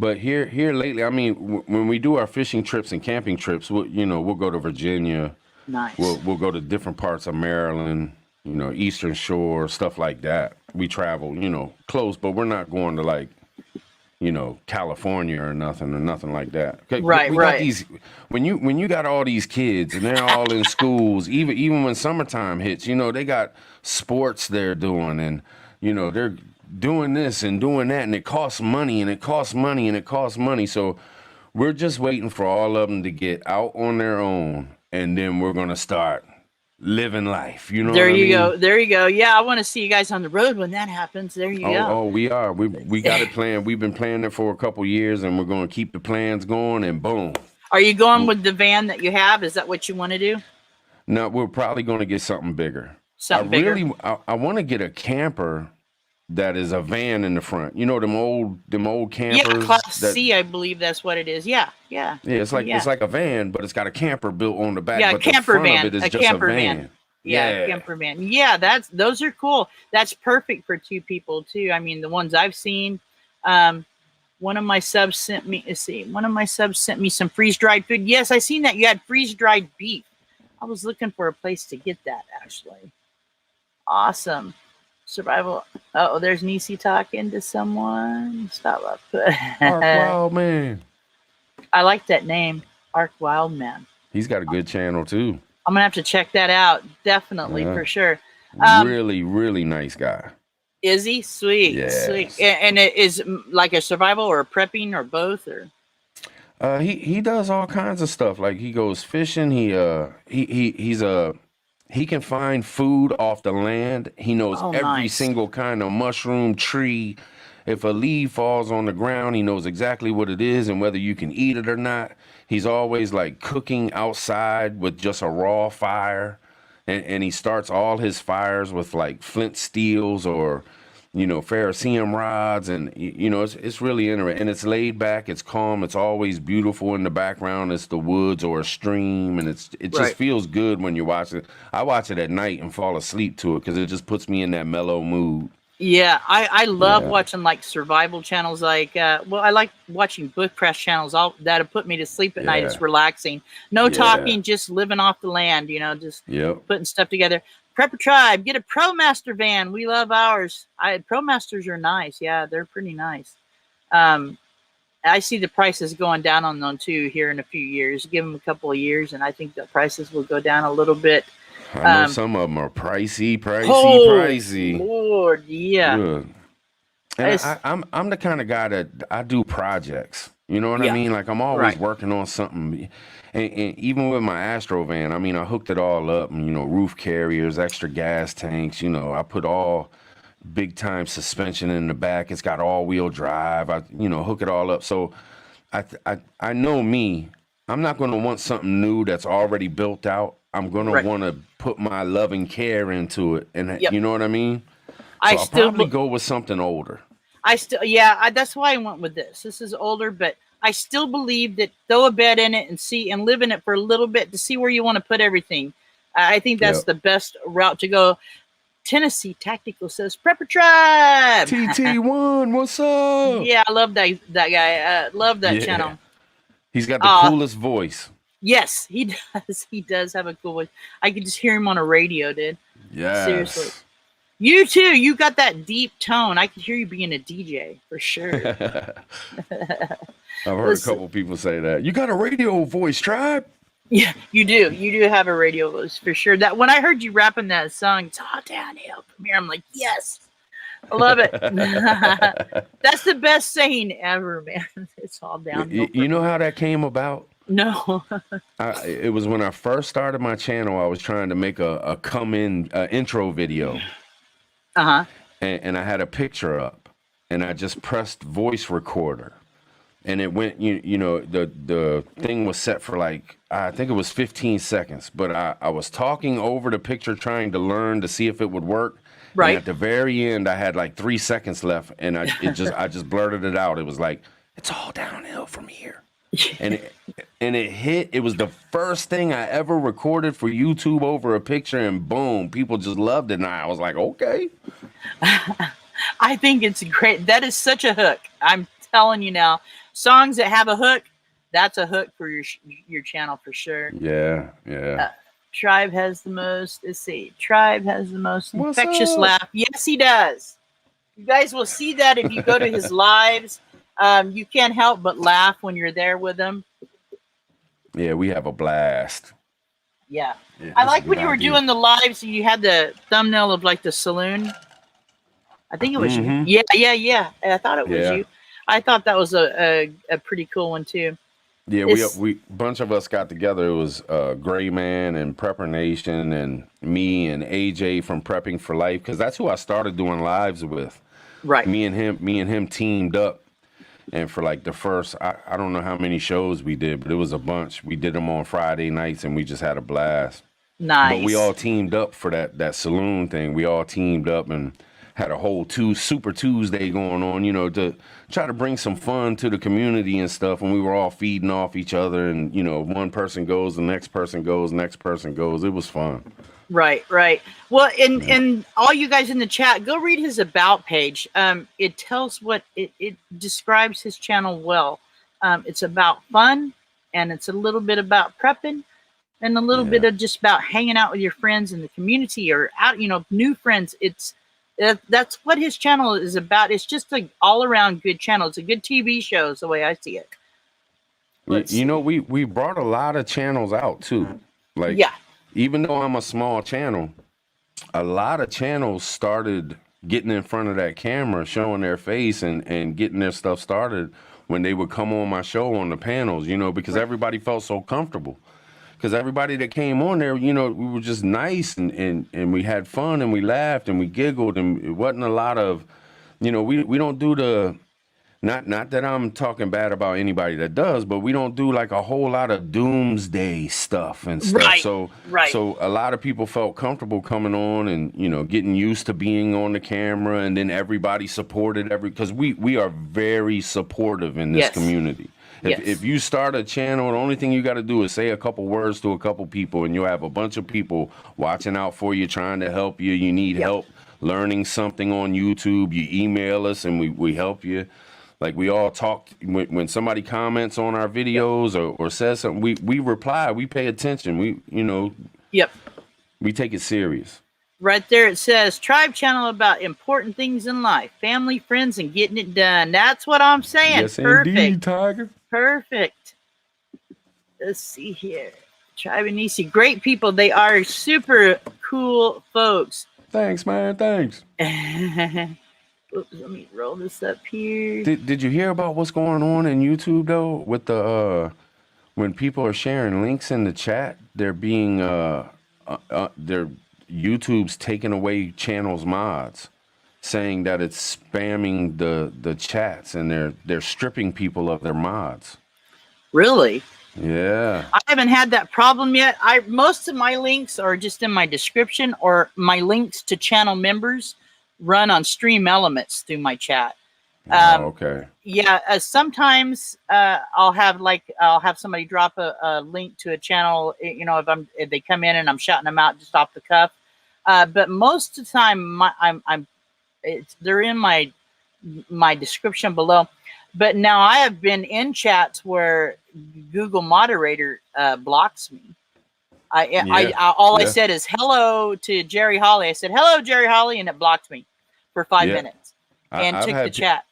But here lately, I mean, when we do our fishing trips and camping trips, we'll go to Virginia. Nice. We'll go to different parts of Maryland, Eastern Shore, stuff like that. We travel, close, but we're not going to like, California or nothing like that. Right, we got these, when you got all these kids and they're all in schools, even when summertime hits, they got sports they're doing and, they're doing this and doing that, and it costs money and it costs money and it costs money. So we're just waiting for all of them to get out on their own. And then we're going to start living life. There you go. There you go. Yeah, I want to see you guys on the road when that happens. There you go. Oh, we are. We got it planned. We've been planning it for a couple years, and we're going to keep the plans going, and boom. Are you going with the van that you have? Is that what you want to do? No, we're probably going to get something bigger. Something bigger? I want to get a camper that is a van in the front. Them old campers. Yeah, Class C, I believe that's what it is. Yeah. Yeah, it's like a van, but it's got a camper built on the back. Yeah, but camper the front van. of it is a just camper a van. van. Yeah, camper van. Yeah, those are cool. That's perfect for two people too. I mean, the ones I've seen. One of my subs sent me. Some freeze-dried food. Yes, I seen that you had freeze-dried beef. I was looking for a place to get that actually. Awesome. Survival. Oh, there's Niecy talking to someone. Stop up. Ark Wildman. I like that name, Ark Wildman. He's got a good channel too. I'm gonna have to check that out. Definitely, for sure. Really, really nice guy. Is he? Sweet, yes. Sweet. And it is like a survival or a prepping or both, or? He does all kinds of stuff. Like he goes fishing. He can find food off the land. He knows every single kind of mushroom, tree. If a leaf falls on the ground, he knows exactly what it is and whether you can eat it or not. He's always like cooking outside with just a raw fire. And he starts all his fires with like flint steels or, ferrocerium rods. And, it's really interesting. And it's laid back. It's calm. It's always beautiful in the background. It's the woods or a stream. And it just feels good when you watch it. I watch it at night and fall asleep to it because it just puts me in that mellow mood. Yeah, I love watching like survival channels. Like, I like watching Bushcraft channels. That'll put me to sleep at night. It's relaxing. No talking, just living off the land. Just putting stuff together. Prepper Tribe, get a ProMaster van. We love ours. ProMasters are nice. Yeah, they're pretty nice. I see the prices going down on them too here in a few years. Give them a couple of years, and I think the prices will go down a little bit. I know some of them are pricey. Lord, yeah. Good. And I'm the kind of guy that I do projects. You know what I mean? Like I'm always working on something. And even with my Astro van, I mean, I hooked it all up. And, roof carriers, extra gas tanks. I put all big time suspension in the back. It's got all wheel drive. I hook it all up. So I know me. I'm not going to want something new that's already built out. I'm going to want to put my love and care into it. And you know what I mean? So I'll probably go with something older. That's why I went with this. This is older, but I still believe that throw a bed in it and see and live in it for a little bit to see where you want to put everything. I think that's Yep. the best route to go. Tennessee Tactical says Prepper Tribe. TT1, what's up? Yeah, I love that guy. Love that channel. He's got the coolest voice. Yes, he does. He does have a cool voice. I could just hear him on a radio, dude. Yes. Seriously. You too. You got that deep tone. I could hear you being a DJ for sure. I've heard a couple people say that. You got a radio voice, Tribe? Yeah, you do. You do have a radio voice for sure. That when I heard you rapping that song, it's all downhill from here. I'm like, yes, I love it. That's the best saying ever, man. It's all downhill. You know how that came about? No. It was when I first started my channel. I was trying to make a come-in intro video. Uh-huh. And I had a picture up, and I just pressed voice recorder. And it went, you know, the thing was set for like, I think it was 15 seconds, but I was talking over the picture trying to learn to see if it would work. Right. And at the very end, I had like 3 seconds left, and I just blurted it out. It was like, it's all downhill from here. And it hit. It was the first thing I ever recorded for YouTube over a picture, and boom, people just loved it. And I was like, okay. I think it's great. That is such a hook. I'm telling you now. Songs that have a hook, that's a hook for your channel for sure. Yeah, yeah. Tribe has the most. Let's see. Tribe has the most infectious laugh. Yes, he does. You guys will see that if you go to his lives. You can't help but laugh when you're there with him. Yeah, we have a blast. Yeah. I like when you were doing the lives and you had the thumbnail of like the saloon. I think it was you. Yeah. I thought it was you. I thought that was a pretty cool one too. Yeah, we bunch of us got together. It was Gray Man and Prepper Nation and me and AJ from Prepping for Life, because that's who I started doing lives with. Right. Me and him teamed up, and for like the first, I don't know how many shows we did, but it was a bunch. We did them on Friday nights, and we just had a blast. Nice. But we all teamed up for that saloon thing. We all teamed up and had a whole Super Tuesday going on, you know, to try to bring some fun to the community and stuff. And we were all feeding off each other, and, you know, one person goes, the next person goes, next person goes. It was fun. Right. Well, and all you guys in the chat, go read his about page. It tells it describes his channel well. It's about fun, and it's a little bit about prepping, and a little bit of just about hanging out with your friends in the community or out, you know, new friends. That's what his channel is about. It's just an all-around good channel. It's a good TV show is the way I see it. You know, we brought a lot of channels out too. Like, even though I'm a small channel, a lot of channels started getting in front of that camera, showing their face and getting their stuff started when they would come on my show on the panels, you know, because everybody felt so comfortable. Because everybody that came on there, you know, we were just nice and we had fun and we laughed and we giggled, and it wasn't a lot of, you know, we don't do the, not that I'm talking bad about anybody that does, but we don't do like a whole lot of doomsday stuff and stuff. Right, so a lot of people felt comfortable coming on and, you know, getting used to being on the camera, and then everybody supported because we are very supportive in this community. If you start a channel, the only thing you got to do is say a couple words to a couple people, and you'll have a bunch of people watching out for you, trying to help you. You need help learning something on YouTube, you email us and we help you. Like we all talk, when somebody comments on our videos or says something, we reply, we pay attention. We take it serious. Right there it says, Tribe channel about important things in life, family, friends, and getting it done. That's what I'm saying. Yes, perfect. Indeed, Tiger. Perfect. Let's see here. Tribe and Nisi, great people. They are super cool folks. Thanks, man. Thanks. Oops, let me roll this up here. Did you hear about what's going on in YouTube though? With the when people are sharing links in the chat, they're being YouTube's taking away channels mods, saying that it's spamming the chats, and they're stripping people of their mods. Really? Yeah. I haven't had that problem yet. Most of my links are just in my description, or my links to channel members run on Stream Elements through my chat. Oh, okay. Yeah, sometimes I'll have somebody drop a link to a channel, you know, if they come in and I'm shouting them out just off the cuff. But most of the time, they're in my description below. But now I have been in chats where Google Moderator blocks me. All I Yeah. said is hello to Jerry Holly. I said hello, Jerry Holly, and it blocked me for 5 Yeah. minutes and I've took the had chat.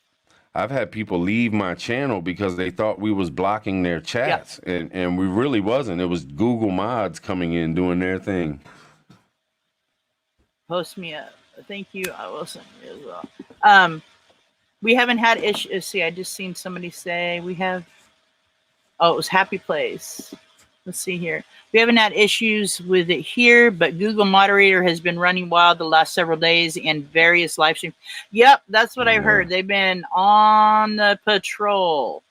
I've had people leave my channel because they thought we was blocking their Yeah. chats, and we really wasn't. It was Google mods coming in doing their thing. Post me a thank you. I will send you as well. We haven't had issues. See, I just seen somebody say we have. Oh, it was Happy Place. Let's see here. We haven't had issues with it here, but Google Moderator has been running wild the last several days in various live streams. Yep, that's what I heard. They've been on the patrol.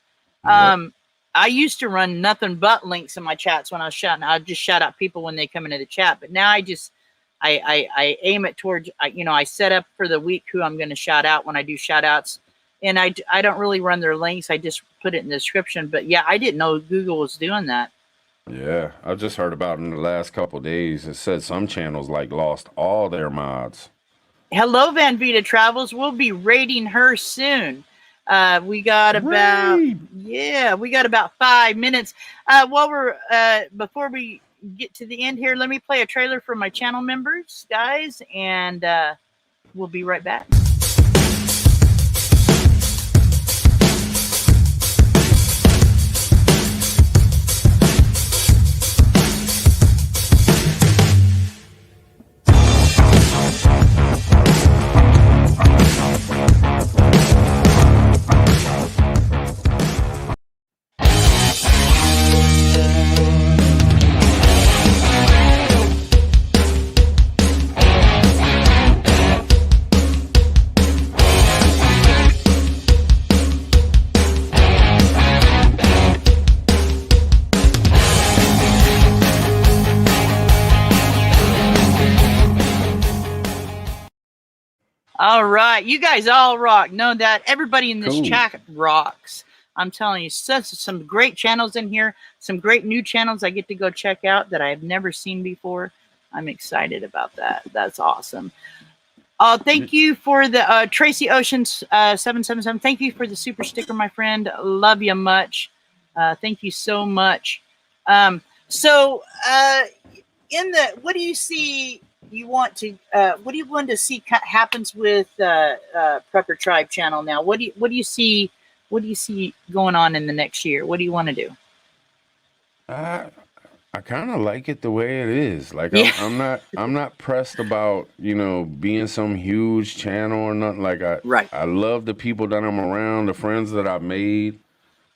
Yep. I used to run nothing but links in my chats when I was shouting. I'd just shout out people when they come into the chat. But now I aim it towards, you know, I set up for the week who I'm going to shout out when I do shout outs. And I don't really run their links. I just put it in the description. But yeah, I didn't know Google was doing that. Yeah, I just heard about it in the last couple of days. It said some channels like lost all their mods. Hello, Van Vita Travels. We'll be raiding her soon. We got about we got about 5 minutes. While we're before we get to the end here, let me play a trailer for my channel members, guys, and we'll be right back. All right, you guys all rock. Know that everybody in this chat rocks. I'm telling you, some great channels in here, some great new channels I get to go check out that I've never seen before. I'm excited about that. That's awesome. Thank you for the Tracy Oceans 777. Thank you for the super sticker, my friend. Love you much. Thank you so much. In the, what do you see? What do you want to see happens with Prepper Tribe channel now? What do you see going on in the next year? What do you want to do? I kind of like it the way it is. Like I'm not pressed about, you know, being some huge channel or nothing. Like I love the people that I'm around, the friends that I've made.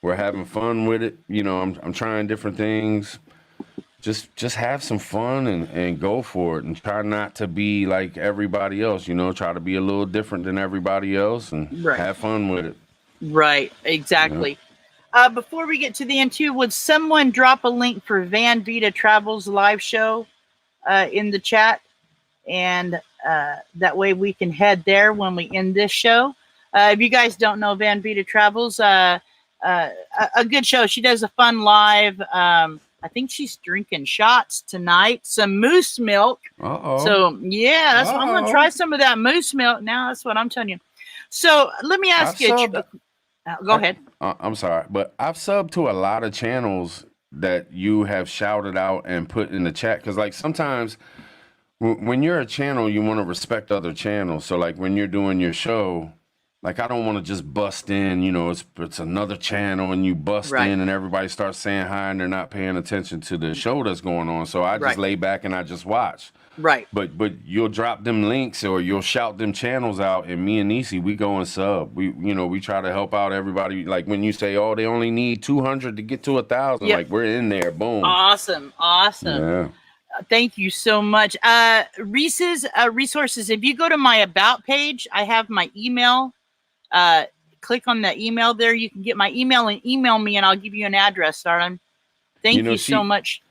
We're having fun with it. You know, I'm trying different things. Just have some fun and go for it, and try not to be like everybody else, you know, try to be a little different than everybody else and have fun with it. Right, exactly. Yeah. Before we get to the end too, would someone drop a link for Van Vita Travels live show in the chat? And that way we can head there when we end this show. If you guys don't know Van Vita Travels, a good show. She does a fun live. I think she's drinking shots tonight. Some moose milk. So yeah, that's what I'm gonna try some of that moose milk now. That's what I'm telling you. So let me ask you. Go ahead. I'm sorry, but I've subbed to a lot of channels that you have shouted out and put in the chat. Because like sometimes when you're a channel, you want to respect other channels. So like when you're doing your show, like I don't want to just bust in, you know, it's another channel and you bust in and everybody starts saying hi and they're not paying attention to the show that's going on. So I just lay back and I just watch. Right. But you'll drop them links or you'll shout them channels out, and me and Nisi, we go and sub. We try to help out everybody. Like when you say, oh, they only need 200 to get to 1,000, like we're in there. Boom. Awesome. Yeah. Thank you so much. Reese's resources. If you go to my about page, I have my email. Click on the email there. You can get my email and email me, and I'll give you an address, Darlin. Thank you so much.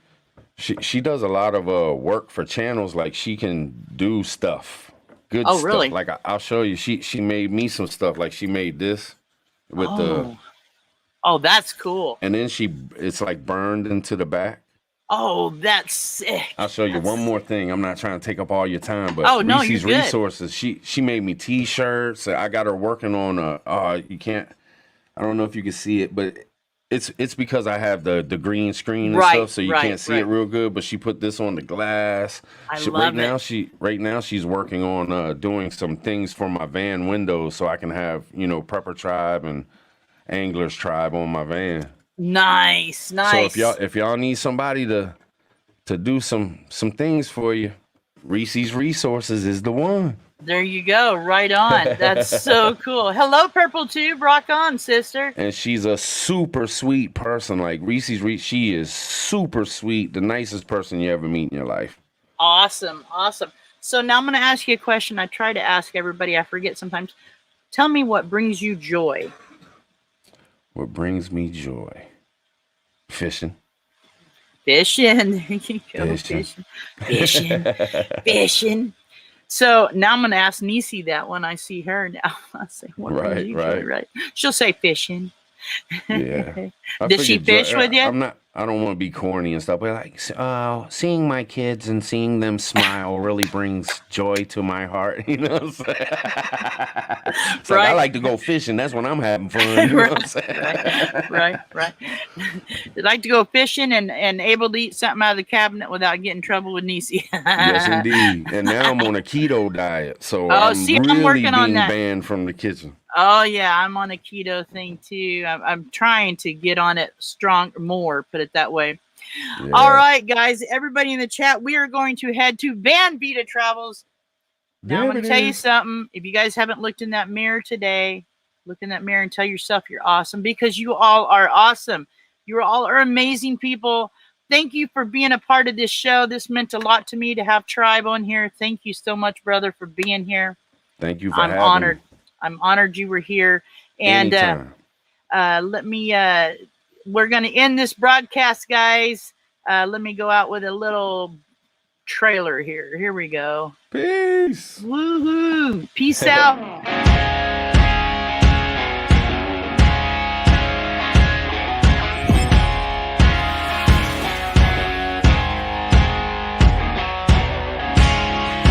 She does a lot of work for channels. Like she can do stuff. good Oh, stuff. really? Like I'll show you. She made me some stuff. Like she made this with Oh, that's cool. and then it's like burned into the back. Oh, that's sick. I'll show you one more thing. I'm not trying to take up all your time, but Oh, no, you're Reese's good. Resources, she made me t-shirts. I got her working on you can't, I don't know if you can see it, but it's because I have the green screen and stuff, so you can't see it real good, but she put this on the glass. I love it. Right now she's working on doing some things for my van windows so I can have, Prepper Tribe and Anglers Tribe on my van. Nice. So if y'all need somebody to do some things for you, Reese's Resources is the one. There you go. Right on. That's so cool. Hello, Purple Tube. Rock on, sister. And she's a super sweet person. Like she is super sweet, the nicest person you ever meet in your life. Awesome. So now I'm going to ask you a question. I try to ask everybody. I forget sometimes. Tell me what brings you joy. What brings me joy? Fishing. There you go. Fishing. So now I'm going to ask Nisi that when I see her now. I say, what brings you joy? Right. She'll say fishing. Yeah. Does she fish with you? I don't want to be corny and stuff, but like seeing my kids and seeing them smile really brings joy to my heart. You know what I'm saying? It's like I like to go fishing. That's when I'm having fun. You know what I'm saying? Right. I like to go fishing and able to eat something out of the cabinet without getting in trouble with Nisi. Yes, indeed. And now I'm on a keto diet, so I'm working on that. Banned from the kitchen. Oh yeah, I'm on a keto thing too. I'm trying to get on it more, put it that way. Yeah. All right, guys, everybody in the chat, we are going to head to Van Vita Travels. Now I'm going to tell you something. If you guys haven't looked in that mirror today, look in that mirror and tell yourself you're awesome, because you all are awesome. You all are amazing people. Thank you for being a part of this show. This meant a lot to me to have Tribe on here. Thank you so much, brother, for being here. Thank you for having honored. me. I'm honored you were here. And we're going to end this broadcast, guys. Let me go out with a little trailer here. Here we go. Peace. Woohoo. Peace out.